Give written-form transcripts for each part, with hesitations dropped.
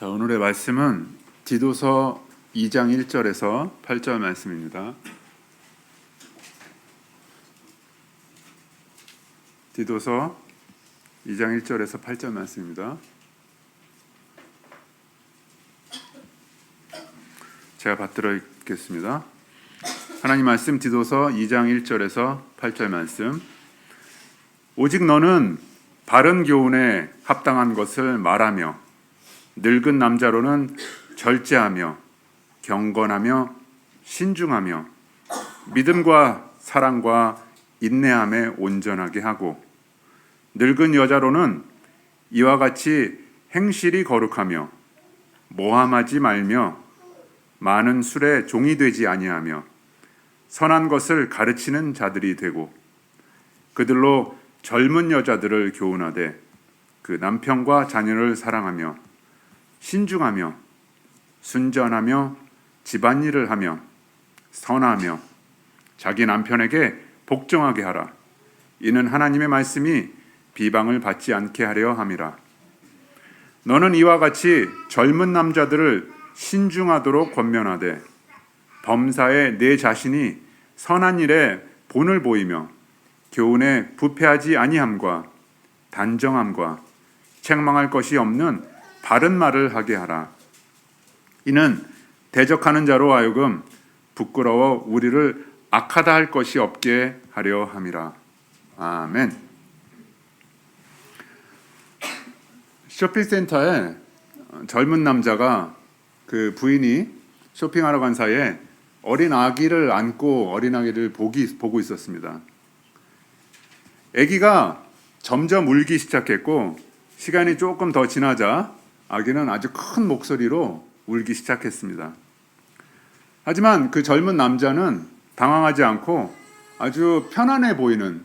자, 오늘의 말씀은 디도서 2장 1절에서 8절 말씀입니다. 디도서 2장 1절에서 8절 말씀입니다. 제가 받들어 읽겠습니다. 하나님 말씀 디도서 2장 1절에서 8절 말씀. 오직 너는 바른 교훈에 합당한 것을 말하며 늙은 남자로는 절제하며 경건하며 신중하며 믿음과 사랑과 인내함에 온전하게 하고 늙은 여자로는 이와 같이 행실이 거룩하며 모함하지 말며 많은 술에 종이 되지 아니하며 선한 것을 가르치는 자들이 되고 그들로 젊은 여자들을 교훈하되 그 남편과 자녀를 사랑하며 신중하며 순전하며 집안일을 하며 선하며 자기 남편에게 복종하게 하라. 이는 하나님의 말씀이 비방을 받지 않게 하려 함이라. 너는 이와 같이 젊은 남자들을 신중하도록 권면하되 범사에 내 자신이 선한 일에 본을 보이며 교훈에 부패하지 아니함과 단정함과 책망할 것이 없는 바른 말을 하게 하라. 이는 대적하는 자로 하여금 부끄러워 우리를 악하다 할 것이 없게 하려 함이라. 아멘. 쇼핑센터에 젊은 남자가 그 부인이 쇼핑하러 간 사이에 어린 아기를 안고 어린 아기를 보고 있었습니다. 아기가 점점 울기 시작했고 시간이 조금 더 지나자 아기는 아주 큰 목소리로 울기 시작했습니다. 하지만 그 젊은 남자는 당황하지 않고 아주 편안해 보이는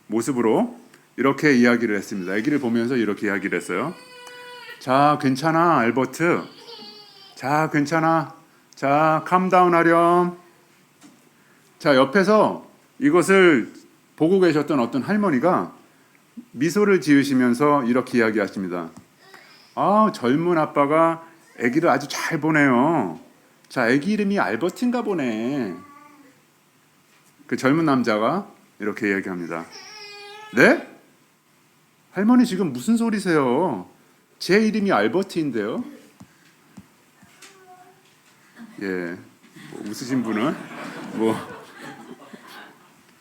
모습으로 이렇게 이야기를 했습니다. 아기를 보면서 이렇게 이야기를 했어요. 자, 괜찮아, 알버트. 자, 괜찮아. 자, 캄다운 하렴. 자, 옆에서 이것을 보고 계셨던 어떤 할머니가 미소를 지으시면서 이렇게 이야기하십니다. 아, 젊은 아빠가 아기를 아주 잘 보네요. 자, 아기 이름이 알버트인가 보네. 그 젊은 남자가 이렇게 이야기합니다. 네? 할머니 지금 무슨 소리세요? 제 이름이 알버트인데요. 예, 웃으신 분은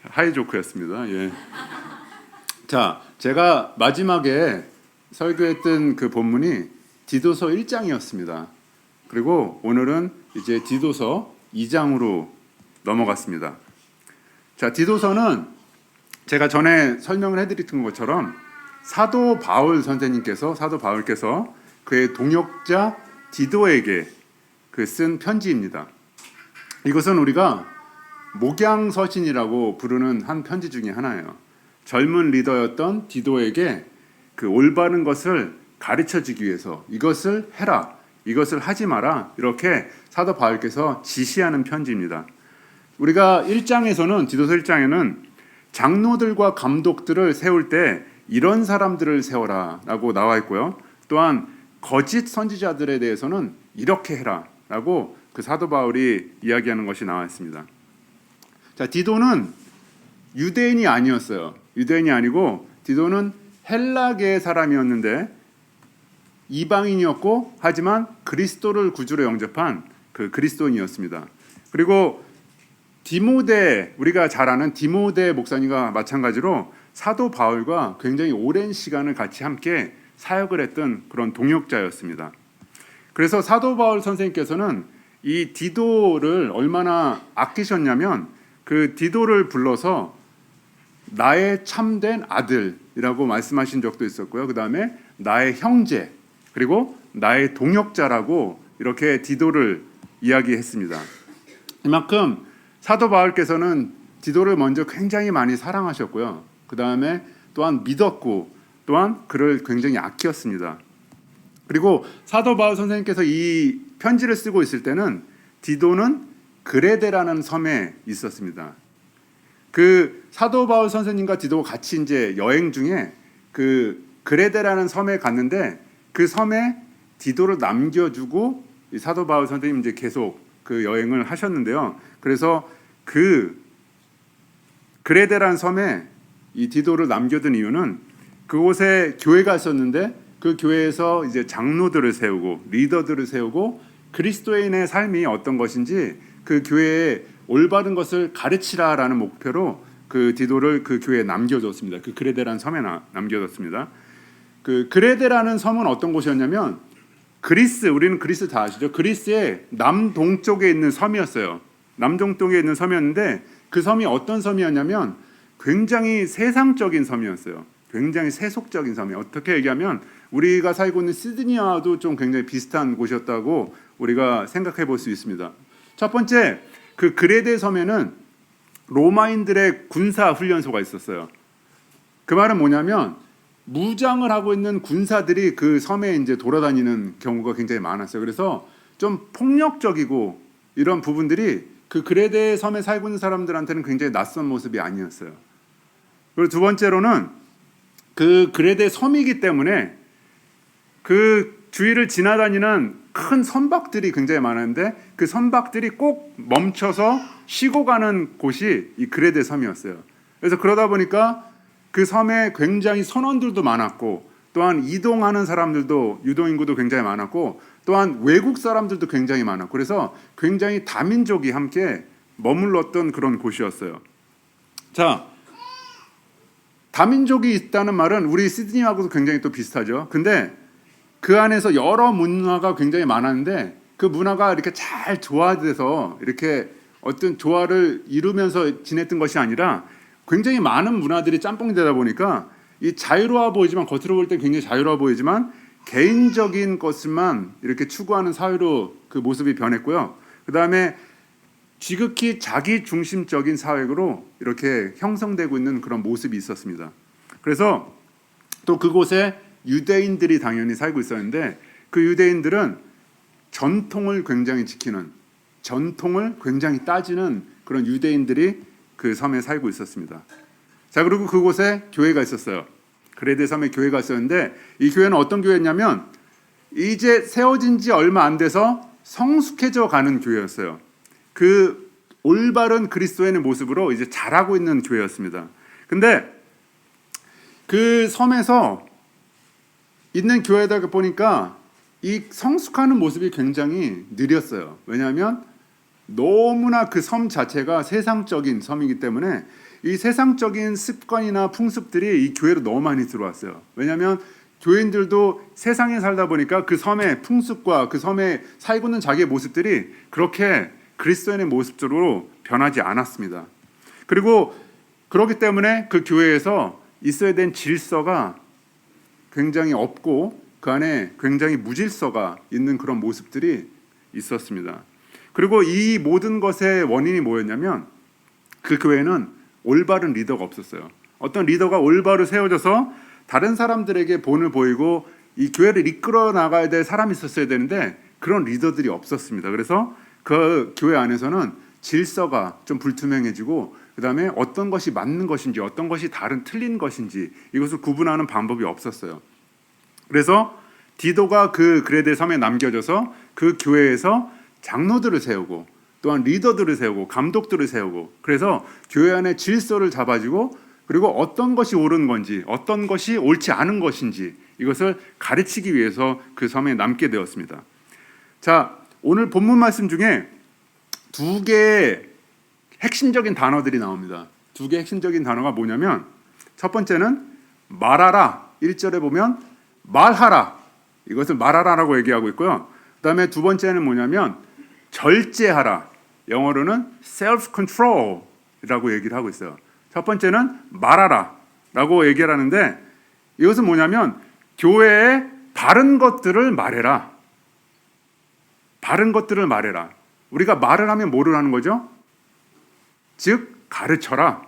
하이 조크였습니다. 예. 자, 제가 마지막에 설교했던 그 본문이 디도서 1장이었습니다. 그리고 오늘은 이제 디도서 2장으로 넘어갔습니다. 자, 디도서는 제가 전에 설명을 해드렸던 것처럼 사도 바울께서 그의 동역자 디도에게 쓴 편지입니다. 이것은 우리가 목양서신이라고 부르는 한 편지 중에 하나예요. 젊은 리더였던 디도에게 그 올바른 것을 가르쳐주기 위해서 이것을 해라, 이것을 하지 마라, 이렇게 사도 바울께서 지시하는 편지입니다. 우리가 1장에서는 디도서 1장에는 장로들과 감독들을 세울 때 이런 사람들을 세워라 라고 나와 있고요. 또한 거짓 선지자들에 대해서는 이렇게 해라 라고 그 사도 바울이 이야기하는 것이 나와 있습니다. 자, 디도는 유대인이 아니었어요. 유대인이 아니고 디도는 헬라계의 사람이었는데 이방인이었고 하지만 그리스도를 구주로 영접한 그 그리스도인이었습니다. 그리고 디모데, 우리가 잘 아는 디모데 목사님과 마찬가지로 사도 바울과 굉장히 오랜 시간을 같이 함께 사역을 했던 그런 동역자였습니다. 그래서 사도 바울 선생님께서는 이 디도를 얼마나 아끼셨냐면 그 디도를 불러서 나의 참된 아들이라고 말씀하신 적도 있었고요. 그 다음에 나의 형제, 그리고 나의 동역자라고 이렇게 디도를 이야기했습니다. 이만큼 사도 바울께서는 디도를 먼저 굉장히 많이 사랑하셨고요. 그 다음에 또한 믿었고 또한 그를 굉장히 아꼈습니다. 그리고 사도 바울 선생님께서 이 편지를 쓰고 있을 때는 디도는 그레데라는 섬에 있었습니다. 그 사도 바울 선생님과 디도가 같이 이제 여행 중에 그 그레데라는 섬에 갔는데 그 섬에 디도를 남겨주고 이 사도 바울 선생님 이제 계속 그 여행을 하셨는데요. 그래서 그 그레데란 섬에 이 디도를 남겨둔 이유는 그곳에 교회가 있었는데 그 교회에서 이제 장로들을 세우고 리더들을 세우고 그리스도인의 삶이 어떤 것인지 그 교회에 올바른 것을 가르치라라는 목표로 그 디도를 그 교회에 남겨줬습니다. 그 그레데라는 섬에 남겨줬습니다. 그 그레데라는 섬은 어떤 곳이었냐면 우리는 그리스 다 아시죠? 그리스의 남동쪽에 있는 섬이었어요. 남동쪽에 있는 섬이었는데 그 섬이 어떤 섬이었냐면 굉장히 세상적인 섬이었어요. 굉장히 세속적인 섬이 어떻게 얘기하면 우리가 살고 있는 시드니와도 좀 굉장히 비슷한 곳이었다고 우리가 생각해 볼 수 있습니다. 첫 번째, 그 그레데 섬에는 로마인들의 군사 훈련소가 있었어요. 그 말은 뭐냐면 무장을 하고 있는 군사들이 그 섬에 이제 돌아다니는 경우가 굉장히 많았어요. 그래서 좀 폭력적이고 이런 부분들이 그 그레데 섬에 살고 있는 사람들한테는 굉장히 낯선 모습이 아니었어요. 그리고 두 번째로는 그 그레데 섬이기 때문에 그 주위를 지나다니는 큰 선박들이 굉장히 많았는데 그 선박들이 꼭 멈춰서 쉬고 가는 곳이 이 그레데 섬이었어요. 그래서 그러다 보니까 그 섬에 굉장히 선원들도 많았고 또한 이동하는 사람들도 유동인구도 굉장히 많았고 또한 외국 사람들도 굉장히 많았고 그래서 굉장히 다민족이 함께 머물렀던 그런 곳이었어요. 자, 다민족이 있다는 말은 우리 시드니하고도 굉장히 또 비슷하죠. 근데 그 안에서 여러 문화가 굉장히 많았는데 그 문화가 이렇게 잘 조화돼서 이렇게 어떤 조화를 이루면서 지냈던 것이 아니라 굉장히 많은 문화들이 짬뽕이 되다 보니까 이 자유로워 보이지만 겉으로 볼 때 굉장히 자유로워 보이지만 개인적인 것만 이렇게 추구하는 사회로 그 모습이 변했고요. 그 다음에 지극히 자기 중심적인 사회로 이렇게 형성되고 있는 그런 모습이 있었습니다. 그래서 또 그곳에 유대인들이 당연히 살고 있었는데 그 유대인들은 전통을 굉장히 지키는 전통을 굉장히 따지는 그런 유대인들이 그 섬에 살고 있었습니다. 자, 그리고 그곳에 교회가 있었어요. 그레데 섬에 교회가 있었는데 이 교회는 어떤 교회였냐면 이제 세워진 지 얼마 안 돼서 성숙해져 가는 교회였어요. 그 올바른 그리스도인의 모습으로 이제 자라고 있는 교회였습니다. 근데 그 섬에서 있는 교회다 보니까 이 성숙하는 모습이 굉장히 느렸어요. 왜냐하면 너무나 그 섬 자체가 세상적인 섬이기 때문에 이 세상적인 습관이나 풍습들이 이 교회로 너무 많이 들어왔어요. 왜냐하면 교인들도 세상에 살다 보니까 그 섬의 풍습과 그 섬에 살고 있는 자기의 모습들이 그렇게 그리스도인의 모습으로 변하지 않았습니다. 그리고 그렇기 때문에 그 교회에서 있어야 된 질서가 굉장히 없고 그 안에 굉장히 무질서가 있는 그런 모습들이 있었습니다. 그리고 이 모든 것의 원인이 뭐였냐면 그 교회는 올바른 리더가 없었어요. 어떤 리더가 올바로 세워져서 다른 사람들에게 본을 보이고 이 교회를 이끌어 나가야 될 사람이 있었어야 되는데 그런 리더들이 없었습니다. 그래서 그 교회 안에서는 질서가 좀 불투명해지고 그다음에 어떤 것이 맞는 것인지 어떤 것이 다른 틀린 것인지 이것을 구분하는 방법이 없었어요. 그래서 디도가 그 그레데 섬에 남겨져서 그 교회에서 장로들을 세우고 또한 리더들을 세우고 감독들을 세우고 그래서 교회 안에 질서를 잡아주고 그리고 어떤 것이 옳은 건지 어떤 것이 옳지 않은 것인지 이것을 가르치기 위해서 그 섬에 남게 되었습니다. 자, 오늘 본문 말씀 중에 두 개의 핵심적인 단어들이 나옵니다. 두 개의 핵심적인 단어가 뭐냐면 첫 번째는 말하라. 1절에 보면 말하라. 이것을 말하라라고 얘기하고 있고요. 그다음에 두 번째는 뭐냐면 절제하라. 영어로는 self-control이라고 얘기를 하고 있어요. 첫 번째는 말하라라고 얘기를 하는데 이것은 뭐냐면 교회에 바른 것들을 말해라. 바른 것들을 말해라. 우리가 말을 하면 뭐를 하는 거죠? 즉 가르쳐라.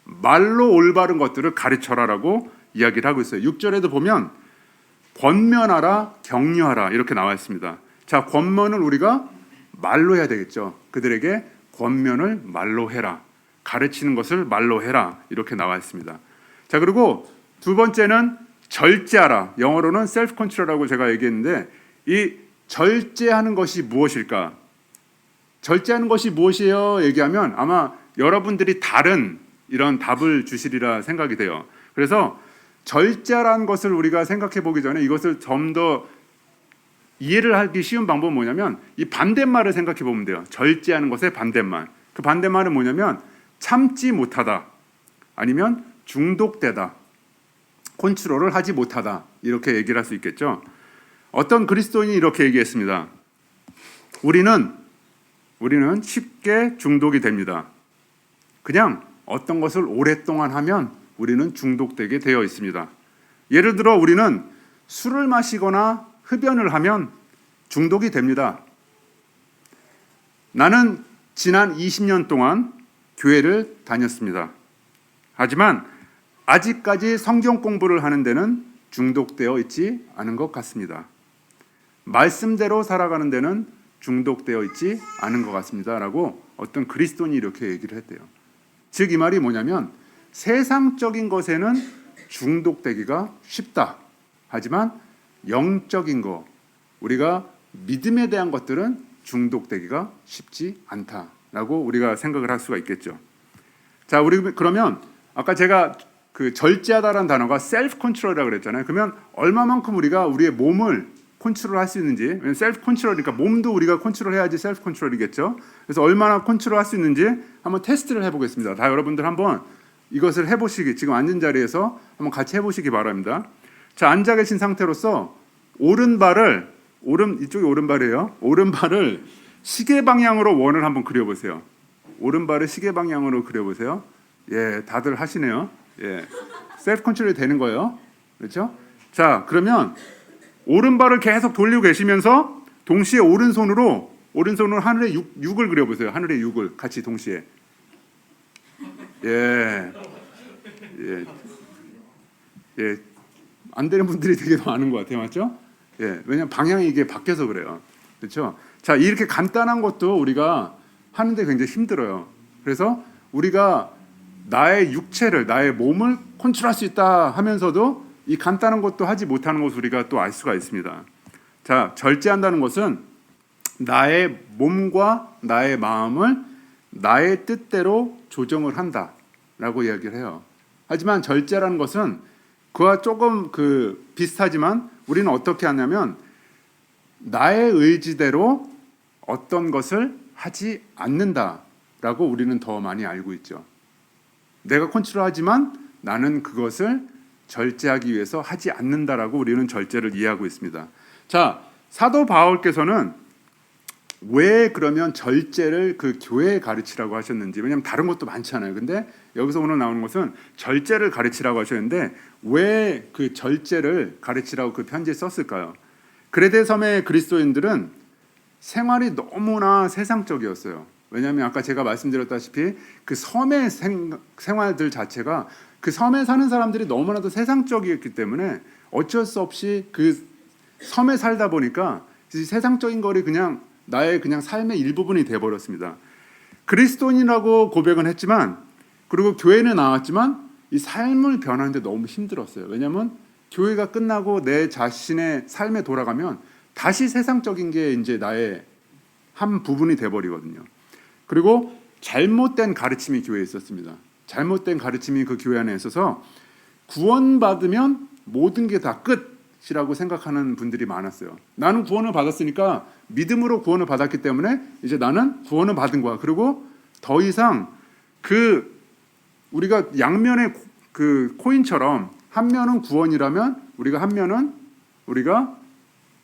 말로 올바른 것들을 가르쳐라라고 이야기를 하고 있어요. 6절에도 보면 권면하라, 격려하라 이렇게 나와 있습니다. 자, 권면을 우리가 말로 해야 되겠죠. 그들에게 권면을 말로 해라. 가르치는 것을 말로 해라. 이렇게 나와 있습니다. 자, 그리고 두 번째는 절제하라. 영어로는 self-control이라고 제가 얘기했는데 이 절제하는 것이 무엇일까? 절제하는 것이 무엇이에요? 얘기하면 아마 여러분들이 다른 이런 답을 주시리라 생각이 돼요. 그래서 절제라는 것을 우리가 생각해 보기 전에 이것을 좀 더 이해를 하기 쉬운 방법은 뭐냐면 이 반대말을 생각해 보면 돼요. 절제하는 것의 반대말. 그 반대말은 뭐냐면 참지 못하다, 아니면 중독되다, 컨트롤을 하지 못하다, 이렇게 얘기를 할 수 있겠죠. 어떤 그리스도인이 이렇게 얘기했습니다. 우리는 쉽게 중독이 됩니다. 그냥 어떤 것을 오랫동안 하면 우리는 중독되게 되어 있습니다. 예를 들어 우리는 술을 마시거나 흡연을 하면 중독이 됩니다. 나는 지난 20년 동안 교회를 다녔습니다. 하지만 아직까지 성경 공부를 하는 데는 중독되어 있지 않은 것 같습니다. 말씀대로 살아가는 데는 중독되어 있지 않은 것 같습니다. 라고 어떤 그리스도인이 이렇게 얘기를 했대요. 즉 이 말이 뭐냐면 세상적인 것에는 중독되기가 쉽다. 하지만 영적인 거, 우리가 믿음에 대한 것들은 중독되기가 쉽지 않다라고 우리가 생각을 할 수가 있겠죠. 자, 우리 그러면 아까 제가 그 절제하다라는 단어가 셀프 컨트롤이라고 그랬잖아요. 그러면 얼마만큼 우리가 우리의 몸을 컨트롤할 수 있는지, 왜냐면 셀프 컨트롤이니까 몸도 우리가 컨트롤해야지 셀프 컨트롤이겠죠. 그래서 얼마나 컨트롤할 수 있는지 한번 테스트를 해보겠습니다. 다 여러분들 한번 이것을 해보시기, 지금 앉은 자리에서 한번 같이 해보시기 바랍니다. 자, 앉아 계신 상태로서 오른발을 이쪽이 오른발이에요. 오른발을 시계 방향으로 원을 한번 그려보세요. 오른발을 시계 방향으로 그려보세요. 예, 다들 하시네요. 예, 셀프 컨트롤이 되는 거예요. 그렇죠? 자, 그러면 오른발을 계속 돌리고 계시면서 동시에 오른손으로 하늘에 6을 그려보세요. 하늘에 6을 같이 동시에. 예. 안 되는 분들이 되게 많은 것 같아요, 맞죠? 예, 왜냐면 방향이 이게 바뀌어서 그래요, 그렇죠? 자, 이렇게 간단한 것도 우리가 하는데 굉장히 힘들어요. 그래서 우리가 나의 육체를, 나의 몸을 컨트롤할 수 있다 하면서도 이 간단한 것도 하지 못하는 것을 우리가 또 알 수가 있습니다. 자, 절제한다는 것은 나의 몸과 나의 마음을 나의 뜻대로 조정을 한다라고 이야기를 해요. 하지만 절제라는 것은 그와 조금 비슷하지만 우리는 어떻게 하냐면 나의 의지대로 어떤 것을 하지 않는다라고 우리는 더 많이 알고 있죠. 내가 컨트롤하지만 나는 그것을 절제하기 위해서 하지 않는다라고 우리는 절제를 이해하고 있습니다. 자, 사도 바울께서는 왜 그러면 절제를 그 교회에 가르치라고 하셨는지, 왜냐하면 다른 것도 많잖아요. 근데 여기서 오늘 나오는 것은 절제를 가르치라고 하셨는데 왜 그 절제를 가르치라고 그 편지에 썼을까요? 그레데 섬의 그리스도인들은 생활이 너무나 세상적이었어요. 왜냐하면 아까 제가 말씀드렸다시피 그 섬의 생활들 자체가, 그 섬에 사는 사람들이 너무나도 세상적이었기 때문에 어쩔 수 없이 그 섬에 살다 보니까 세상적인 거리 그냥 나의 그냥 삶의 일부분이 돼버렸습니다. 그리스도인이라고 고백은 했지만, 그리고 교회는 나왔지만 이 삶을 변하는데 너무 힘들었어요. 왜냐하면 교회가 끝나고 내 자신의 삶에 돌아가면 다시 세상적인 게 이제 나의 한 부분이 돼버리거든요. 그리고 잘못된 가르침이 교회에 있었습니다. 잘못된 가르침이 그 교회 안에 있어서 구원받으면 모든 게 다 끝이라고 생각하는 분들이 많았어요. 나는 구원을 받았으니까, 믿음으로 구원을 받았기 때문에 이제 나는 구원을 받은 거야. 그리고 더 이상 우리가 양면의 그 코인처럼 한 면은 구원이라면 한 면은 우리가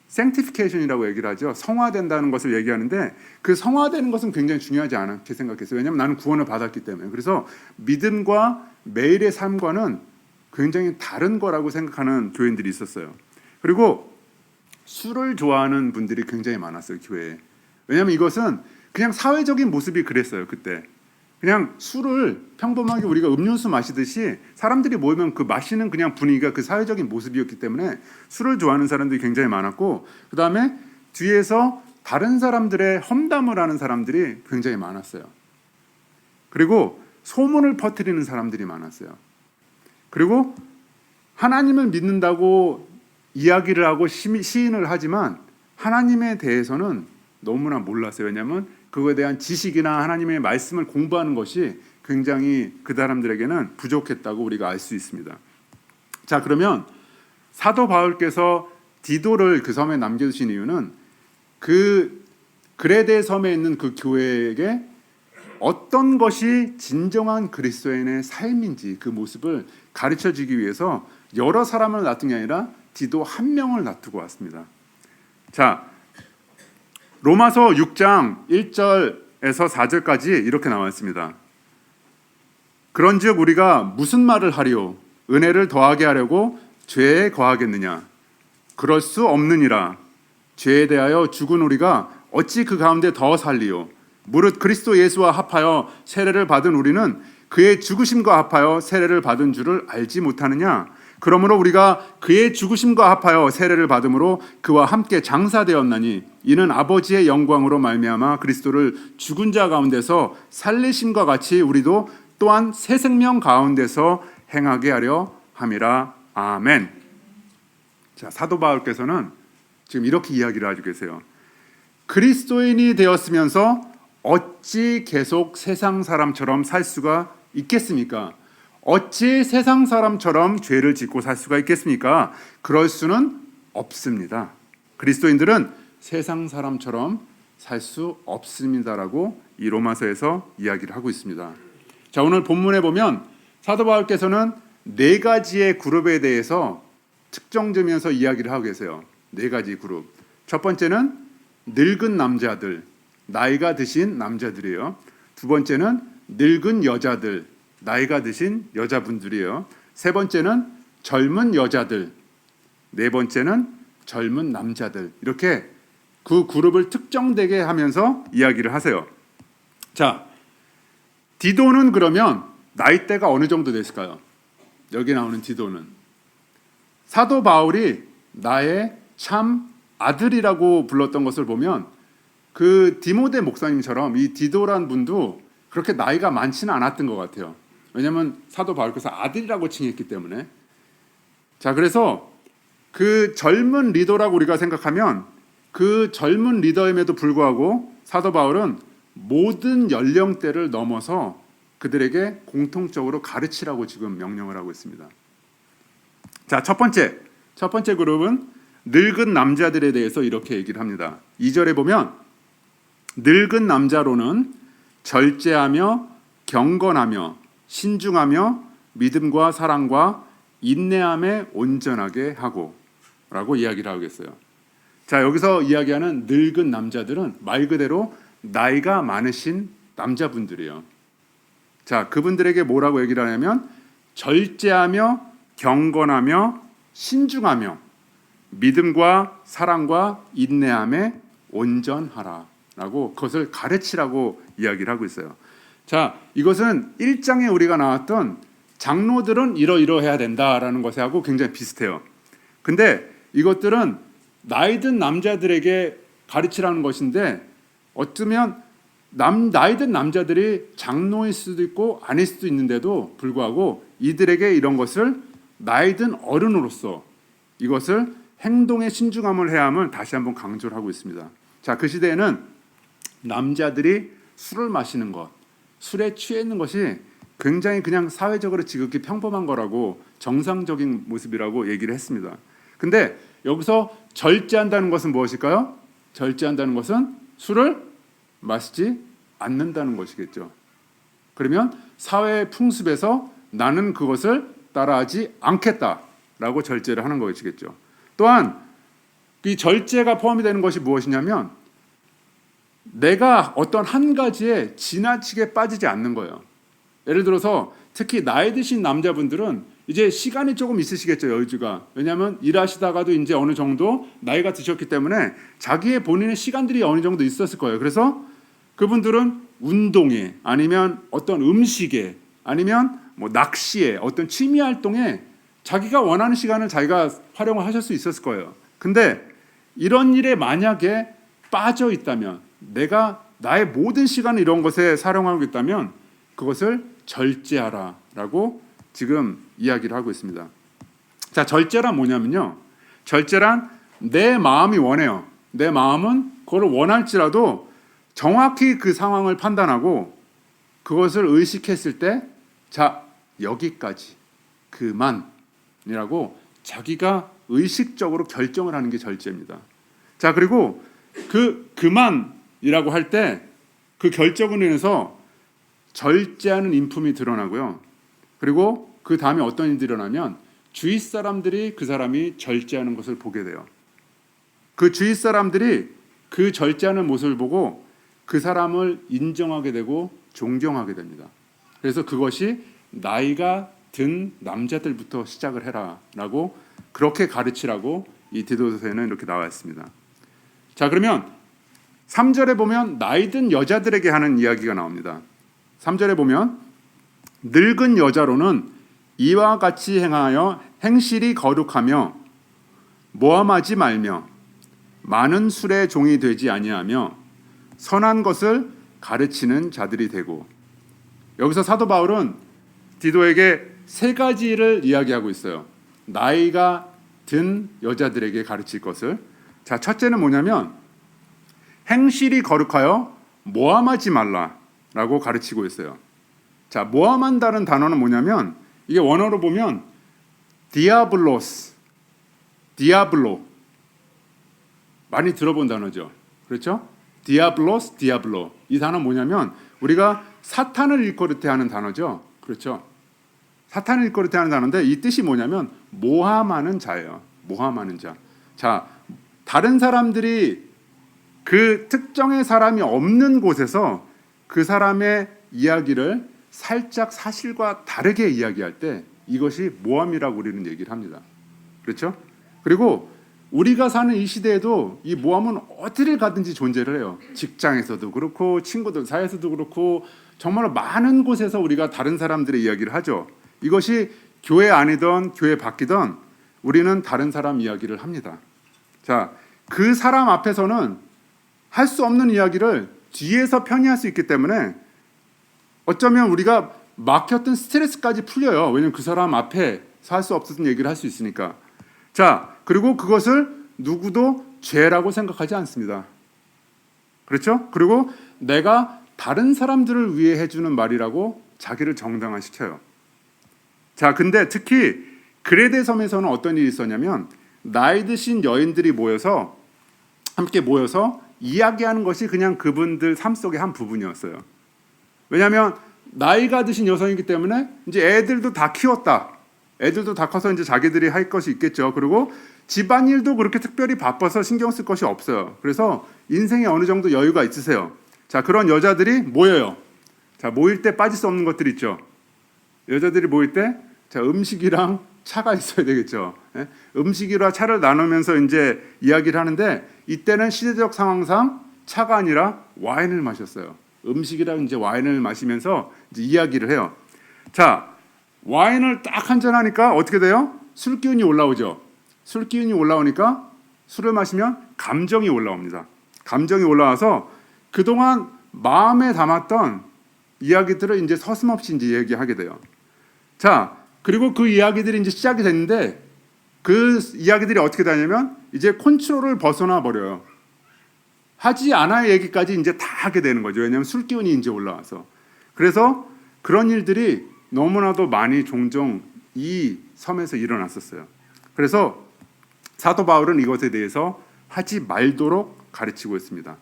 sanctification이라고 얘기를 하죠. 성화된다는 것을 얘기하는데 그 성화되는 것은 굉장히 중요하지 않게 생각했어요. 왜냐하면 나는 구원을 받았기 때문에. 그래서 믿음과 매일의 삶과는 굉장히 다른 거라고 생각하는 교인들이 있었어요. 그리고 술을 좋아하는 분들이 굉장히 많았어요, 교회에. 왜냐하면 이것은 그냥 사회적인 모습이 그랬어요, 그때. 그냥 술을 평범하게 우리가 음료수 마시듯이 사람들이 모이면 그 마시는 그냥 분위기가 그 사회적인 모습이었기 때문에 술을 좋아하는 사람들이 굉장히 많았고, 그 다음에 뒤에서 다른 사람들의 험담을 하는 사람들이 굉장히 많았어요. 그리고 소문을 퍼뜨리는 사람들이 많았어요. 그리고 하나님을 믿는다고 이야기를 하고 시인을 하지만 하나님에 대해서는 너무나 몰랐어요. 왜냐하면 그거에 대한 지식이나 하나님의 말씀을 공부하는 것이 굉장히 그 사람들에게는 부족했다고 우리가 알 수 있습니다. 자, 그러면 사도 바울께서 디도를 그 섬에 남겨두신 이유는 그 그레데 섬에 있는 그 교회에게 어떤 것이 진정한 그리스도인의 삶인지 그 모습을 가르쳐주기 위해서 여러 사람을 놔둔 게 아니라 디도 한 명을 놔두고 왔습니다. 자, 로마서 6장 1절에서 4절까지 이렇게 나와 있습니다. 그런즉 우리가 무슨 말을 하리요? 은혜를 더하게 하려고 죄에 거하겠느냐? 그럴 수 없느니라. 죄에 대하여 죽은 우리가 어찌 그 가운데 더 살리요? 무릇 그리스도 예수와 합하여 세례를 받은 우리는 그의 죽으심과 합하여 세례를 받은 줄을 알지 못하느냐? 그러므로 우리가 그의 죽으심과 합하여 세례를 받음으로 그와 함께 장사되었나니 이는 아버지의 영광으로 말미암아 그리스도를 죽은 자 가운데서 살리심과 같이 우리도 또한 새 생명 가운데서 행하게 하려 함이라. 아멘. 자, 사도 바울께서는 지금 이렇게 이야기를 하고 계세요. 그리스도인이 되었으면서 어찌 계속 세상 사람처럼 살 수가 있겠습니까? 어찌 세상 사람처럼 죄를 짓고 살 수가 있겠습니까? 그럴 수는 없습니다. 그리스도인들은 세상 사람처럼 살 수 없습니다라고 이 로마서에서 이야기를 하고 있습니다. 자, 오늘 본문에 보면 사도 바울께서는 네 가지의 그룹에 대해서 특정지면서 이야기를 하고 계세요. 네 가지 그룹. 첫 번째는 늙은 남자들, 나이가 드신 남자들이에요. 두 번째는 늙은 여자들, 나이가 드신 여자분들이에요. 세 번째는 젊은 여자들, 네 번째는 젊은 남자들. 이렇게 그 그룹을 특정되게 하면서 이야기를 하세요. 자, 디도는 그러면 나이대가 어느 정도 됐을까요? 여기 나오는 디도는 사도 바울이 나의 참 아들이라고 불렀던 것을 보면 그 디모데 목사님처럼 이 디도란 분도 그렇게 나이가 많지는 않았던 것 같아요. 왜냐하면 사도 바울께서 아들이라고 칭했기 때문에. 자, 그래서 그 젊은 리더라고 우리가 생각하면 그 젊은 리더임에도 불구하고 사도 바울은 모든 연령대를 넘어서 그들에게 공통적으로 가르치라고 지금 명령을 하고 있습니다. 자, 첫 번째 그룹은 늙은 남자들에 대해서 이렇게 얘기를 합니다. 2절에 보면 늙은 남자로는 절제하며 경건하며 신중하며 믿음과 사랑과 인내함에 온전하게 하고 라고 이야기를 하겠어요. 자, 여기서 이야기하는 늙은 남자들은 말 그대로 나이가 많으신 남자분들이에요. 자, 그분들에게 뭐라고 얘기를 하냐면 절제하며 경건하며 신중하며 믿음과 사랑과 인내함에 온전하라라고 그것을 가르치라고 이야기를 하고 있어요. 자, 이것은 1장에 우리가 나왔던 장로들은 이러이러해야 된다라는 것하고 굉장히 비슷해요. 근데 이것들은 나이 든 남자들에게 가르치라는 것인데 어쩌면 나이 든 남자들이 장로일 수도 있고 아닐 수도 있는데도 불구하고 이들에게 이런 것을 나이 든 어른으로서 이것을 행동에 신중함을 해야 함을 다시 한번 강조를 하고 있습니다. 자, 그 시대에는 남자들이 술을 마시는 것, 술에 취해 있는 것이 굉장히 그냥 사회적으로 지극히 평범한 거라고 정상적인 모습이라고 얘기를 했습니다. 근데 여기서 절제한다는 것은 무엇일까요? 절제한다는 것은 술을 마시지 않는다는 것이겠죠. 그러면 사회의 풍습에서 나는 그것을 따라하지 않겠다라고 절제를 하는 것이겠죠. 또한 이 절제가 포함이 되는 것이 무엇이냐면 내가 어떤 한 가지에 지나치게 빠지지 않는 거예요. 예를 들어서 특히 나이 드신 남자분들은 이제 시간이 조금 있으시겠죠, 여유가. 왜냐하면 일하시다가도 이제 어느 정도 나이가 드셨기 때문에 자기의 본인의 시간들이 어느 정도 있었을 거예요. 그래서 그분들은 운동에 아니면 어떤 음식에 아니면 뭐 낚시에 어떤 취미 활동에 자기가 원하는 시간을 자기가 활용을 하실 수 있었을 거예요. 근데 이런 일에 만약에 빠져 있다면 내가 나의 모든 시간을 이런 것에 사용하고 있다면 그것을 절제하라라고 지금 이야기를 하고 있습니다. 자, 절제란 뭐냐면요. 절제란 내 마음이 원해요. 내 마음은 그걸 원할지라도 정확히 그 상황을 판단하고 그것을 의식했을 때, 자, 여기까지 그만이라고 자기가 의식적으로 결정을 하는 게 절제입니다. 자, 그리고 그만이라고 할 때 그 결정으로 인해서 절제하는 인품이 드러나고요. 그리고 그 다음에 어떤 일이 일어나면 주위 사람들이 그 사람이 절제하는 것을 보게 돼요. 그 주위 사람들이 그 절제하는 모습을 보고 그 사람을 인정하게 되고 존경하게 됩니다. 그래서 그것이 나이가 든 남자들부터 시작을 해라라고 그렇게 가르치라고 이 디도서에는 이렇게 나와 있습니다. 자, 그러면 3절에 보면 나이 든 여자들에게 하는 이야기가 나옵니다. 3절에 보면 늙은 여자로는 이와 같이 행하여 행실이 거룩하며 모함하지 말며 많은 술의 종이 되지 아니하며 선한 것을 가르치는 자들이 되고, 여기서 사도 바울은 디도에게 세 가지를 이야기하고 있어요. 나이가 든 여자들에게 가르칠 것을. 자, 첫째는 뭐냐면 행실이 거룩하여 모함하지 말라라고 가르치고 있어요. 자, 모함한다는 단어는 뭐냐면 이게 원어로 보면 디아블로스, 디아블로, 많이 들어본 단어죠. 그렇죠? 디아블로스, 디아블로. 이 단어 뭐냐면 우리가 사탄을 일컬을 단어죠. 그렇죠? 사탄을 일컬을 단어인데 이 뜻이 뭐냐면 모함하는 자예요. 모함하는 자. 자, 다른 사람들이 그 특정의 사람이 없는 곳에서 그 사람의 이야기를 살짝 사실과 다르게 이야기할 때 이것이 모함이라고 우리는 얘기를 합니다. 그렇죠? 그리고 우리가 사는 이 시대에도 이 모함은 어디를 가든지 존재를 해요. 직장에서도 그렇고 친구들 사이에서도 그렇고 정말 많은 곳에서 우리가 다른 사람들의 이야기를 하죠. 이것이 교회 안이든 교회 밖이든 우리는 다른 사람 이야기를 합니다. 자, 그 사람 앞에서는 할 수 없는 이야기를 뒤에서 편히 할 수 있기 때문에 어쩌면 우리가 막혔던 스트레스까지 풀려요. 왜냐하면 그 사람 앞에서 할 수 없었던 얘기를 할 수 있으니까. 자, 그리고 그것을 누구도 죄라고 생각하지 않습니다. 그렇죠? 그리고 내가 다른 사람들을 위해 해주는 말이라고 자기를 정당화시켜요. 자, 근데 특히 그레데 섬에서는 어떤 일이 있었냐면 나이 드신 여인들이 함께 모여서 이야기하는 것이 그냥 그분들 삶 속의 한 부분이었어요. 왜냐하면 나이가 드신 여성이기 때문에 이제 애들도 다 키웠다. 애들도 다 커서 이제 자기들이 할 것이 있겠죠. 그리고 집안일도 그렇게 특별히 바빠서 신경 쓸 것이 없어요. 그래서 인생에 어느 정도 여유가 있으세요. 자, 그런 여자들이 모여요. 자, 모일 때 빠질 수 없는 것들이 있죠. 여자들이 모일 때 자, 음식이랑 차가 있어야 되겠죠. 예? 음식이랑 차를 나누면서 이제 이야기를 하는데 이때는 시대적 상황상 차가 아니라 와인을 마셨어요. 음식이랑 이제 와인을 마시면서 이제 이야기를 해요. 자, 와인을 딱 한 잔 하니까 어떻게 돼요? 술 기운이 올라오죠. 술 기운이 올라오니까 술을 마시면 감정이 올라옵니다. 감정이 올라와서 그동안 마음에 담았던 이야기들을 이제 서슴없이 이제 얘기하게 돼요. 자, 그리고 그 이야기들이 이제 시작이 됐는데 그 이야기들이 어떻게 되냐면 이제 컨트롤을 벗어나 버려요. 하지 않아야 얘기까지 이제 다 하게 되는 거죠. 왜냐하면 술 기운이 이제 올라와서. 그래서 그런 일들이 너무나도 많이 종종 이 섬에서 일어났었어요. 그래서 사도 바울은 이것에 대해서 하지 말도록 가르치고 있습니다.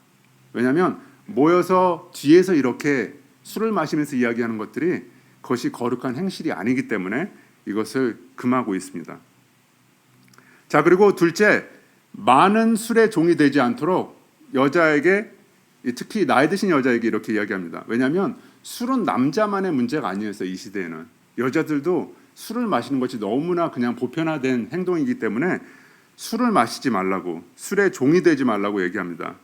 왜냐하면 모여서 뒤에서 이렇게 술을 마시면서 이야기하는 것들이 그것이 거룩한 행실이 아니기 때문에 이것을 금하고 있습니다. 자, 그리고 둘째, 많은 술의 종이 되지 않도록 여자에게, 특히 나이 드신 여자에게 이렇게 이야기합니다. 왜냐하면 술은 남자만의 문제가 아니었어요. 이 시대에는 여자들도 술을 마시는 것이 너무나 그냥 보편화된 행동이기 때문에 술을 마시지 말라고, 술의 종이 되지 말라고 얘기합니다.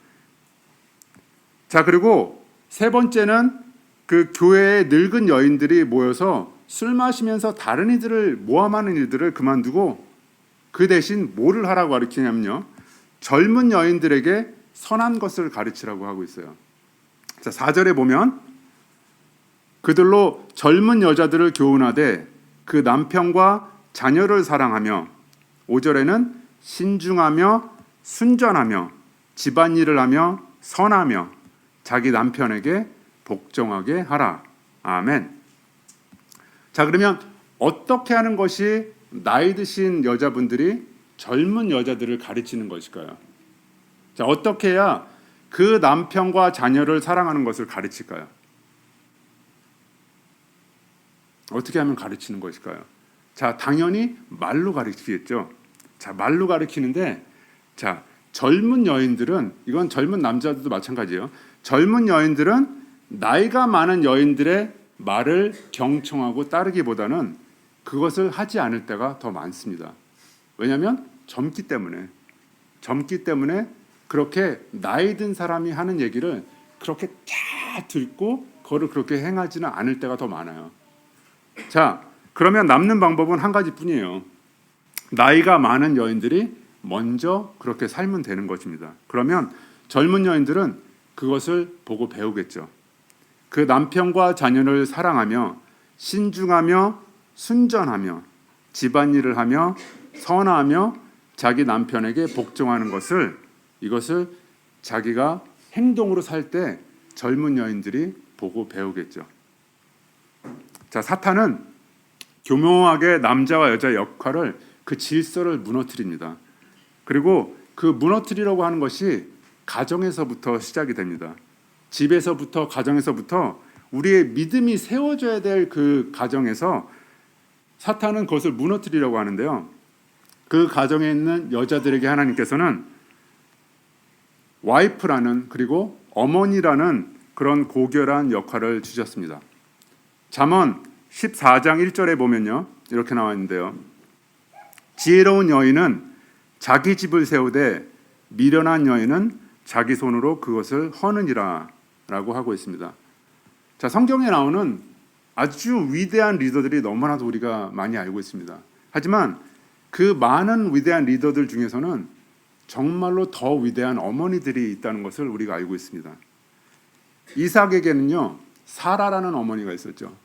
자, 그리고 세 번째는 그 교회의 늙은 여인들이 모여서 술 마시면서 다른 이들을 모함하는 일들을 그만두고 그 대신 뭐를 하라고 가르치냐면요, 젊은 여인들에게 선한 것을 가르치라고 하고 있어요. 자, 4절에 보면 그들로 젊은 여자들을 교훈하되 그 남편과 자녀를 사랑하며, 5절에는 신중하며 순전하며 집안일을 하며 선하며 자기 남편에게 복종하게 하라. 아멘. 자, 그러면 어떻게 하는 것이 나이 드신 여자분들이 젊은 여자들을 가르치는 것일까요? 자, 어떻게 해야 그 남편과 자녀를 사랑하는 것을 가르칠까요? 어떻게 하면 가르치는 것일까요? 자, 당연히 말로 가르치겠죠. 자, 말로 가르치는데, 자, 젊은 여인들은, 이건 젊은 남자들도 마찬가지예요. 젊은 여인들은 나이가 많은 여인들의 말을 경청하고 따르기보다는 그것을 하지 않을 때가 더 많습니다. 왜냐하면 젊기 때문에 그렇게 나이 든 사람이 하는 얘기를 그렇게 다 듣고 그거를 그렇게 행하지는 않을 때가 더 많아요. 자, 그러면 남는 방법은 한 가지뿐이에요. 나이가 많은 여인들이 먼저 그렇게 살면 되는 것입니다. 그러면 젊은 여인들은 그것을 보고 배우겠죠. 그 남편과 자녀를 사랑하며 신중하며 순전하며 집안일을 하며 선하며 자기 남편에게 복종하는 것을, 이것을 자기가 행동으로 살 때 젊은 여인들이 보고 배우겠죠. 자, 사탄은 교묘하게 남자와 여자의 역할을, 그 질서를 무너뜨립니다. 그리고 그 무너뜨리려고 하는 것이 가정에서부터 시작이 됩니다. 집에서부터, 가정에서부터 우리의 믿음이 세워져야 될 그 가정에서 사탄은 그것을 무너뜨리려고 하는데요. 그 가정에 있는 여자들에게 하나님께서는 와이프라는, 그리고 어머니라는 그런 고결한 역할을 주셨습니다. 잠언 14장 1절에 보면요, 이렇게 나와 있는데요. 지혜로운 여인은 자기 집을 세우되 미련한 여인은 자기 손으로 그것을 허느니라 라고 하고 있습니다. 자, 성경에 나오는 아주 위대한 리더들이 너무나도 우리가 많이 알고 있습니다. 하지만 그 많은 위대한 리더들 중에서는 정말로 더 위대한 어머니들이 있다는 것을 우리가 알고 있습니다. 이삭에게는요, 사라라는 어머니가 있었죠.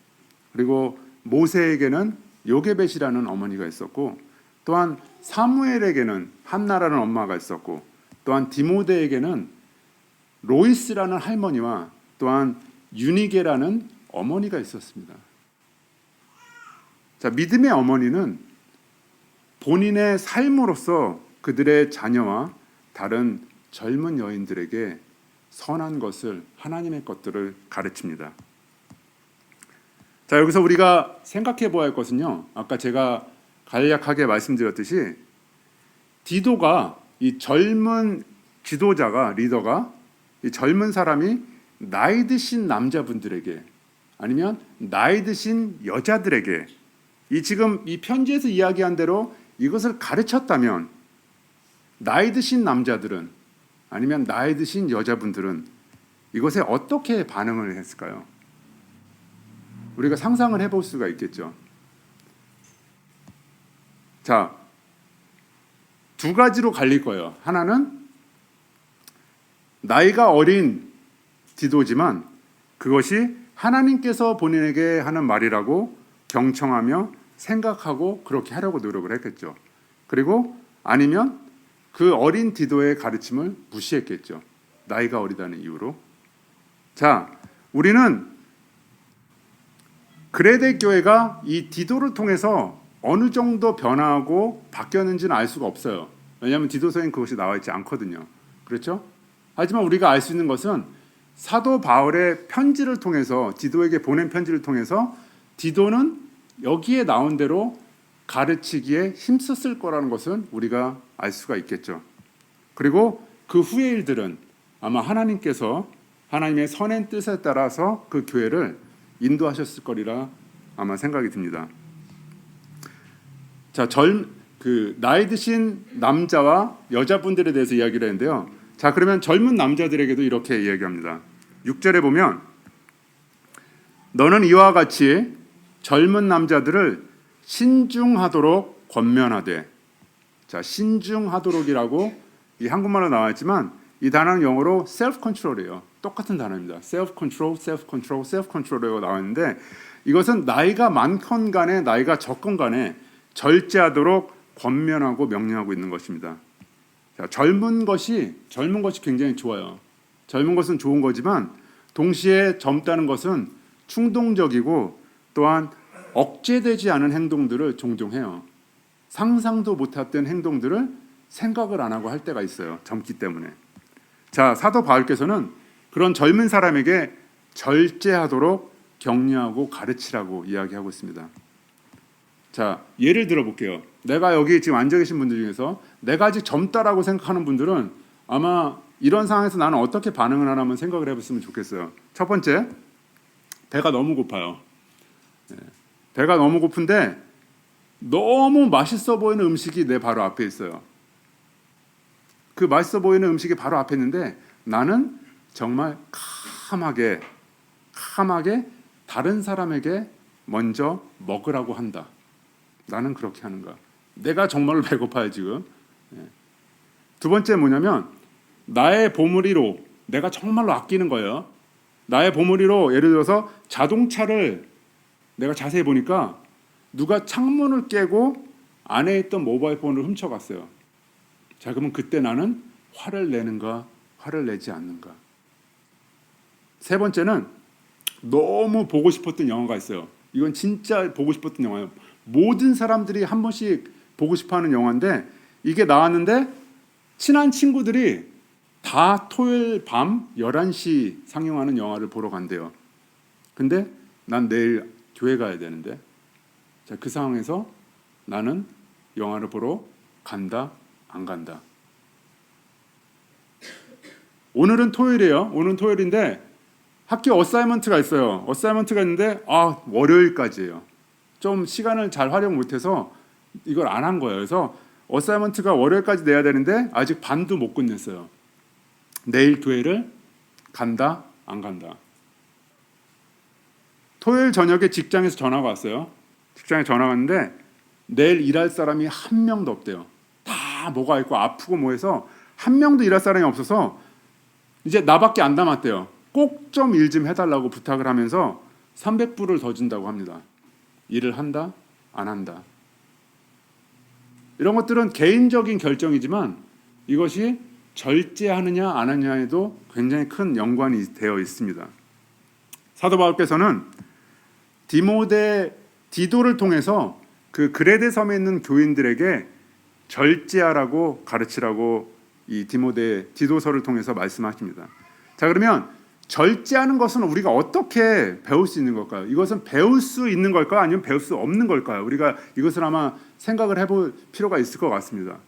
그리고 모세에게는 요게벳이라는 어머니가 있었고, 또한 사무엘에게는 한나라는 엄마가 있었고, 또한 디모데에게는 로이스라는 할머니와 또한 유니게라는 어머니가 있었습니다. 자, 믿음의 어머니는 본인의 삶으로서 그들의 자녀와 다른 젊은 여인들에게 선한 것을, 하나님의 것들을 가르칩니다. 자, 여기서 우리가 생각해 보아야 할 것은요, 아까 제가 간략하게 말씀드렸듯이 디도가, 이 젊은 지도자가, 리더가 이 젊은 사람이 나이 드신 남자분들에게 아니면 나이 드신 여자들에게 이 지금 이 편지에서 이야기한 대로 이것을 가르쳤다면 나이 드신 남자들은 아니면 나이 드신 여자분들은 이것에 어떻게 반응을 했을까요? 우리가 상상을 해볼 수가 있겠죠. 자, 두 가지로 갈릴 거예요. 하나는 나이가 어린 디도지만 그것이 하나님께서 본인에게 하는 말이라고 경청하며 생각하고 그렇게 하려고 노력을 했겠죠. 그리고 아니면 그 어린 디도의 가르침을 무시했겠죠. 나이가 어리다는 이유로. 자, 우리는 그레데 교회가 이 디도를 통해서 어느 정도 변화하고 바뀌었는지는 알 수가 없어요. 왜냐하면 디도서엔 그것이 나와 있지 않거든요. 그렇죠? 하지만 우리가 알 수 있는 것은 사도 바울의 편지를 통해서, 디도에게 보낸 편지를 통해서 디도는 여기에 나온 대로 가르치기에 힘썼을 거라는 것은 우리가 알 수가 있겠죠. 그리고 그 후의 일들은 아마 하나님께서 하나님의 선한 뜻에 따라서 그 교회를 인도하셨을 거리라 아마 생각이 듭니다. 자, 나이 드신 남자와 여자분들에 대해서 이야기를 했는데요. 자, 그러면 젊은 남자들에게도 이렇게 이야기합니다. 6절에 보면 너는 이와 같이 젊은 남자들을 신중하도록 권면하되. 자, 신중하도록이라고 이 한국말로 나와 있지만 이 단어는 영어로 self control이에요. 똑같은 단어입니다. self control, self control, self control이라고 나와 있는데 이것은 나이가 많건 간에 나이가 적건 간에 절제하도록 권면하고 명령하고 있는 것입니다. 자, 젊은 것이 굉장히 좋아요. 젊은 것은 좋은 거지만 동시에 젊다는 것은 충동적이고 또한 억제되지 않은 행동들을 종종 해요. 상상도 못했던 행동들을 생각을 안 하고 할 때가 있어요. 젊기 때문에. 자, 사도 바울께서는 그런 젊은 사람에게 절제하도록 격려하고 가르치라고 이야기하고 있습니다. 자, 예를 들어 볼게요. 내가 여기 지금 앉아 계신 분들 중에서 내가 아직 젊다라고 생각하는 분들은 아마 이런 상황에서 나는 어떻게 반응을 하나 한번 생각을 해봤으면 좋겠어요. 첫 번째, 배가 너무 고파요. 배가 너무 고픈데 너무 맛있어 보이는 음식이 내 바로 앞에 있어요. 그 맛있어 보이는 음식이 바로 앞에 있는데 나는 정말 캄하게 다른 사람에게 먼저 먹으라고 한다. 나는 그렇게 하는가? 내가 정말로 배고파요 지금. 두 번째 뭐냐면 나의 보물이로 내가 정말로 아끼는 거예요. 나의 보물이로 예를 들어서 자동차를 내가 자세히 보니까 누가 창문을 깨고 안에 있던 모바일 폰을 훔쳐갔어요. 자, 그러면 그때 나는 화를 내는가, 화를 내지 않는가? 세 번째는 너무 보고 싶었던 영화가 있어요. 이건 진짜 보고 싶었던 영화예요. 모든 사람들이 한 번씩 보고 싶어하는 영화인데 이게 나왔는데 친한 친구들이 다 토요일 밤 11시 상영하는 영화를 보러 간대요. 근데 난 내일 교회 가야 되는데 자, 그 상황에서 나는 영화를 보러 간다, 안 간다. 오늘은 토요일이에요. 오늘은 토요일인데 학교 어사이먼트가 있어요. 어사이먼트가 있는데 월요일까지예요. 좀 시간을 잘 활용 못해서 이걸 안 한 거예요. 그래서 어사이먼트가 월요일까지 내야 되는데 아직 반도 못 끝냈어요. 내일 교회를 간다, 안 간다. 토요일 저녁에 직장에서 전화가 왔어요. 직장에 전화가 왔는데 내일 일할 사람이 한 명도 없대요. 다 뭐가 있고 아프고 뭐 해서 한 명도 일할 사람이 없어서 이제 나밖에 안 남았대요. 꼭 좀 일 좀 해달라고 부탁을 하면서 300불을 더 준다고 합니다. 일을 한다, 안 한다. 이런 것들은 개인적인 결정이지만 이것이 절제하느냐 안 하느냐에도 굉장히 큰 연관이 되어 있습니다. 사도 바울께서는 디도를 통해서 그 그레데 섬에 있는 교인들에게 절제하라고 가르치라고 이 디도서를 통해서 말씀하십니다. 자, 그러면 절제하는 것은 우리가 어떻게 배울 수 있는 걸까요? 이것은 배울 수 있는 걸까요? 아니면 배울 수 없는 걸까요? 우리가 이것을 아마 생각을 해볼 필요가 있을 것 같습니다.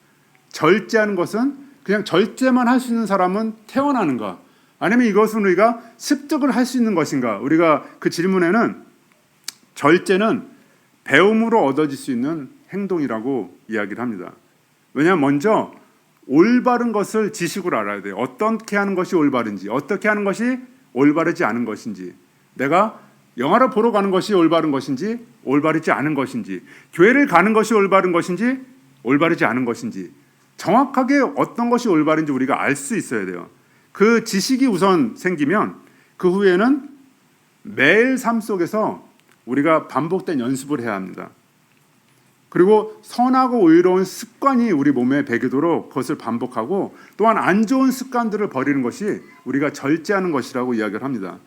절제하는 것은 그냥 절제만 할 수 있는 사람은 태어나는가? 아니면 이것은 우리가 습득을 할 수 있는 것인가? 우리가 그 질문에는 절제는 배움으로 얻어질 수 있는 행동이라고 이야기를 합니다. 왜냐하면 먼저 올바른 것을 지식으로 알아야 돼요. 어떻게 하는 것이 올바른지, 어떻게 하는 것이 올바르지 않은 것인지, 내가 영화를 보러 가는 것이 올바른 것인지, 올바르지 않은 것인지, 교회를 가는 것이 올바른 것인지, 올바르지 않은 것인지, 정확하게 어떤 것이 올바른지 우리가 알 수 있어야 돼요. 그 지식이 우선 생기면 그 후에는 매일 삶 속에서 우리가 반복된 연습을 해야 합니다. 그리고 선하고 의로운 습관이 우리 몸에 배기도록 그것을 반복하고 또한 안 좋은 습관들을 버리는 것이 우리가 절제하는 것이라고 이야기를 합니다.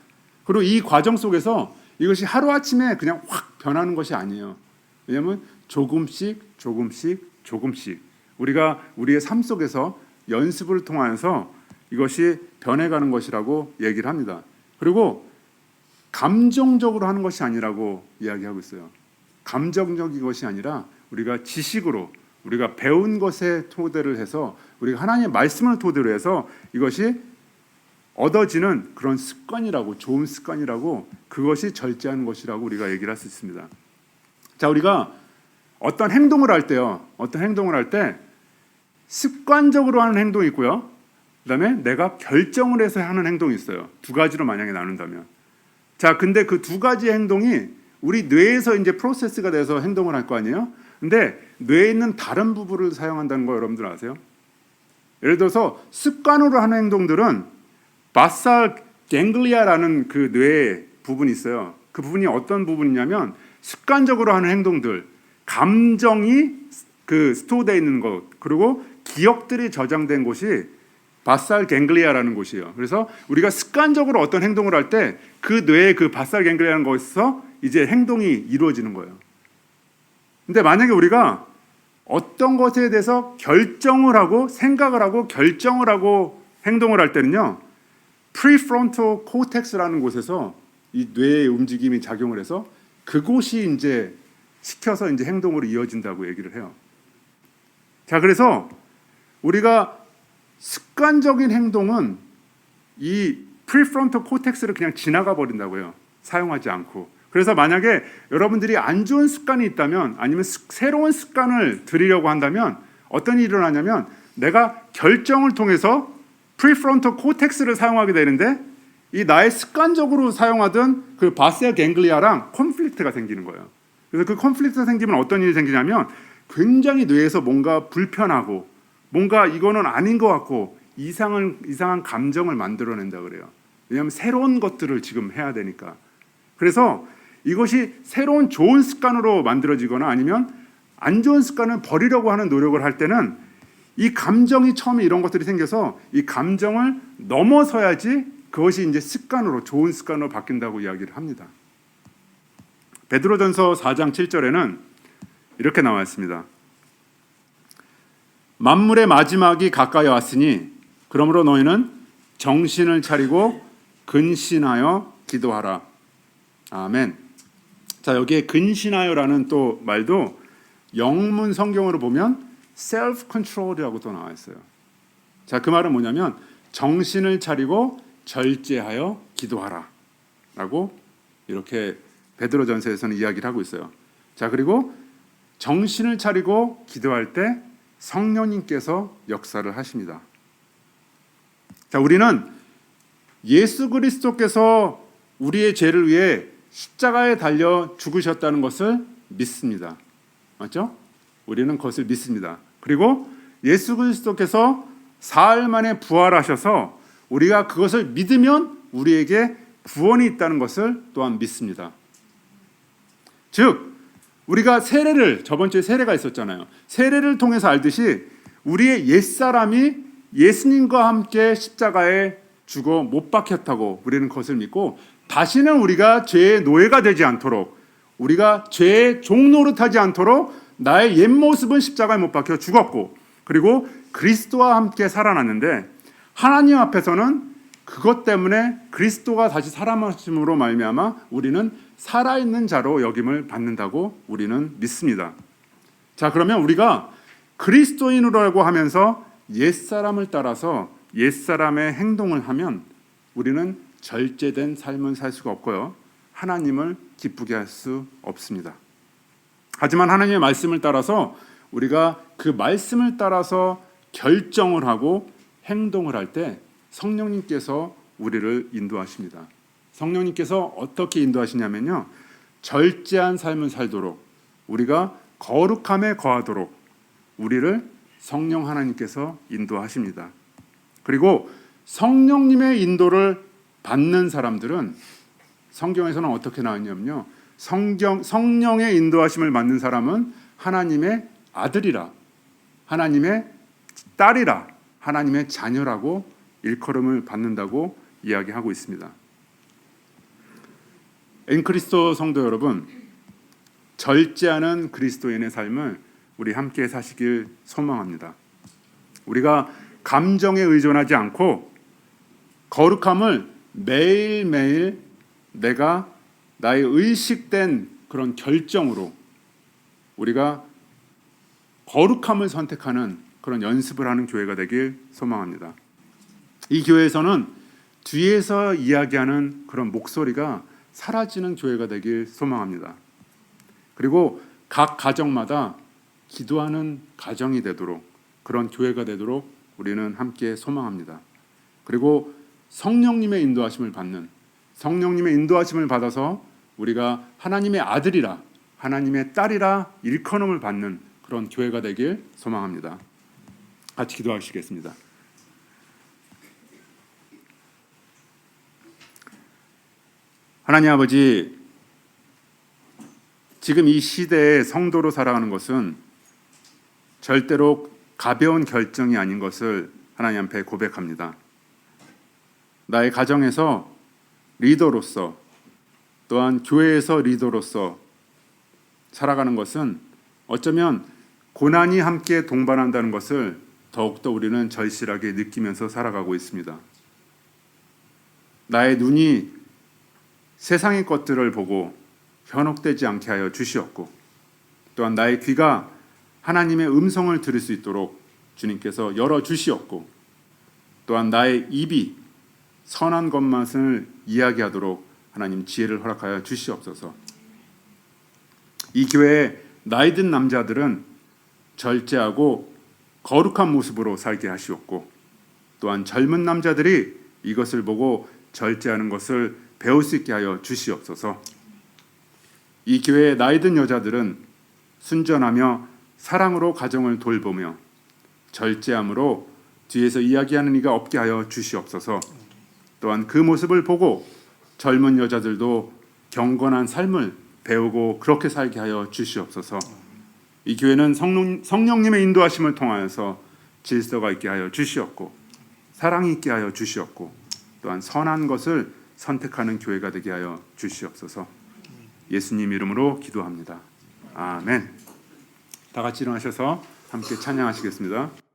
그리고 이 과정 속에서 이것이 하루아침에 그냥 확 변하는 것이 아니에요. 왜냐하면 조금씩 우리가 우리의 삶 속에서 연습을 통해서 이것이 변해가는 것이라고 얘기를 합니다. 그리고 감정적으로 하는 것이 아니라고 이야기하고 있어요. 감정적인 것이 아니라 우리가 지식으로 우리가 배운 것에 토대를 해서 우리가 하나님의 말씀을 토대로 해서 이것이 얻어지는 그런 습관이라고, 좋은 습관이라고, 그것이 절제하는 것이라고 우리가 얘기를 할 수 있습니다. 자, 우리가 어떤 행동을 할 때요, 어떤 행동을 할 때 습관적으로 하는 행동이 있고요, 그다음에 내가 결정을 해서 하는 행동이 있어요. 두 가지로 만약에 나눈다면, 자, 근데 그 두 가지 행동이 우리 뇌에서 이제 프로세스가 돼서 행동을 할 거 아니에요? 근데 뇌에 있는 다른 부분을 사용한다는 거 여러분들 아세요? 예를 들어서 습관으로 하는 행동들은 바살 갱글리아라는 그 뇌 부분이 있어요. 그 부분이 어떤 부분이냐면 습관적으로 하는 행동들, 감정이 그 스토어되어 있는 것, 그리고 기억들이 저장된 곳이 바살 갱글리아라는 곳이에요. 그래서 우리가 습관적으로 어떤 행동을 할 때 그 뇌의 그 바살 갱글리아라는 곳에서 이제 행동이 이루어지는 거예요. 근데 만약에 우리가 어떤 것에 대해서 결정을 하고 생각을 하고 결정을 하고 행동을 할 때는요, 프리프론탈 코텍스라는 곳에서 이 뇌의 움직임이 작용을 해서 그곳이 이제 시켜서 이제 행동으로 이어진다고 얘기를 해요. 자, 그래서 우리가 습관적인 행동은 이 프리프론탈 코텍스를 그냥 지나가 버린다고요. 사용하지 않고. 그래서 만약에 여러분들이 안 좋은 습관이 있다면 아니면 새로운 습관을 들이려고 한다면 어떤 일이 일어나냐면 내가 결정을 통해서 프리프론탈 코텍스를 사용하게 되는데 이 나의 습관적으로 사용하던 그 바셀 갱글리아랑 컨플릭트가 생기는 거예요. 그래서 그 컨플릭트가 생기면 어떤 일이 생기냐면 굉장히 뇌에서 뭔가 불편하고 뭔가 이거는 아닌 것 같고 이상한 감정을 만들어낸다 그래요. 왜냐하면 새로운 것들을 지금 해야 되니까. 그래서 이것이 새로운 좋은 습관으로 만들어지거나 아니면 안 좋은 습관을 버리려고 하는 노력을 할 때는 이 감정이 처음에 이런 것들이 생겨서 이 감정을 넘어서야지 그것이 이제 습관으로 좋은 습관으로 바뀐다고 이야기를 합니다. 베드로전서 4장 7절에는 이렇게 나와 있습니다. 만물의 마지막이 가까이 왔으니 그러므로 너희는 정신을 차리고 근신하여 기도하라. 아멘. 자, 여기에 근신하여라는 또 말도 영문 성경으로 보면 self control이라고 또 나와 있어요. 자, 그 말은 뭐냐면 정신을 차리고 절제하여 기도하라 라고 이렇게 베드로전서에서는 이야기를 하고 있어요. 자, 그리고 정신을 차리고 기도할 때 성령님께서 역사를 하십니다. 자, 우리는 예수 그리스도께서 우리의 죄를 위해 십자가에 달려 죽으셨다는 것을 믿습니다. 맞죠? 우리는 그것을 믿습니다. 그리고 예수 그리스도께서 사흘 만에 부활하셔서 우리가 그것을 믿으면 우리에게 구원이 있다는 것을 또한 믿습니다. 즉 우리가 세례를 저번 주에 세례가 있었잖아요. 세례를 통해서 알듯이 우리의 옛사람이 예수님과 함께 십자가에 죽어 못 박혔다고 우리는 그것을 믿고 다시는 우리가 죄의 노예가 되지 않도록 우리가 죄의 종노릇하지 않도록 나의 옛 모습은 십자가에 못 박혀 죽었고 그리고 그리스도와 함께 살아났는데 하나님 앞에서는 그것 때문에 그리스도가 다시 살아나심으로 말미암아 우리는 살아있는 자로 여김을 받는다고 우리는 믿습니다. 자, 그러면 우리가 그리스도인으로라고 하면서 옛사람을 따라서 옛사람의 행동을 하면 우리는 절제된 삶을 살 수가 없고요. 하나님을 기쁘게 할 수 없습니다. 하지만 하나님의 말씀을 따라서 우리가 그 말씀을 따라서 결정을 하고 행동을 할 때 성령님께서 우리를 인도하십니다. 성령님께서 어떻게 인도하시냐면요. 절제한 삶을 살도록 우리가 거룩함에 거하도록 우리를 성령 하나님께서 인도하십니다. 그리고 성령님의 인도를 받는 사람들은 성경에서는 어떻게 나왔냐면요. 성령의 인도하심을 받는 사람은 하나님의 아들이라, 하나님의 딸이라, 하나님의 자녀라고 일컬음을 받는다고 이야기하고 있습니다. 엔그리스도 성도 여러분, 절제하는 그리스도인의 삶을 우리 함께 사시길 소망합니다. 우리가 감정에 의존하지 않고 거룩함을 매일매일 내가 나의 의식된 그런 결정으로 우리가 거룩함을 선택하는 그런 연습을 하는 교회가 되길 소망합니다. 이 교회에서는 뒤에서 이야기하는 그런 목소리가 사라지는 교회가 되길 소망합니다. 그리고 각 가정마다 기도하는 가정이 되도록 그런 교회가 되도록 우리는 함께 소망합니다. 그리고 성령님의 인도하심을 받는 성령님의 인도하심을 받아서 우리가 하나님의 아들이라 하나님의 딸이라 일컬음을 받는 그런 교회가 되길 소망합니다. 같이 기도하시겠습니다. 하나님 아버지, 지금 이 시대의 성도로 살아가는 것은 절대로 가벼운 결정이 아닌 것을 하나님 앞에 고백합니다. 나의 가정에서 리더로서 또한 교회에서 리더로서 살아가는 것은 어쩌면 고난이 함께 동반한다는 것을 더욱더 우리는 절실하게 느끼면서 살아가고 있습니다. 나의 눈이 세상의 것들을 보고 현혹되지 않게 하여 주시옵고 또한 나의 귀가 하나님의 음성을 들을 수 있도록 주님께서 열어 주시옵고 또한 나의 입이 선한 것만을 이야기하도록 하나님 지혜를 허락하여 주시옵소서. 이 교회의 나이 든 남자들은 절제하고 거룩한 모습으로 살게 하시옵고 또한 젊은 남자들이 이것을 보고 절제하는 것을 배울 수 있게 하여 주시옵소서. 이 교회의 나이 든 여자들은 순전하며 사랑으로 가정을 돌보며 절제함으로 뒤에서 이야기하는 이가 없게 하여 주시옵소서. 또한 그 모습을 보고 젊은 여자들도 경건한 삶을 배우고 그렇게 살게 하여 주시옵소서. 이 교회는 성령님의 인도하심을 통하여서 질서가 있게 하여 주시옵고 사랑이 있게 하여 주시옵고 또한 선한 것을 선택하는 교회가 되게 하여 주시옵소서. 예수님 이름으로 기도합니다. 아멘. 다 같이 일어나셔서 함께 찬양하시겠습니다.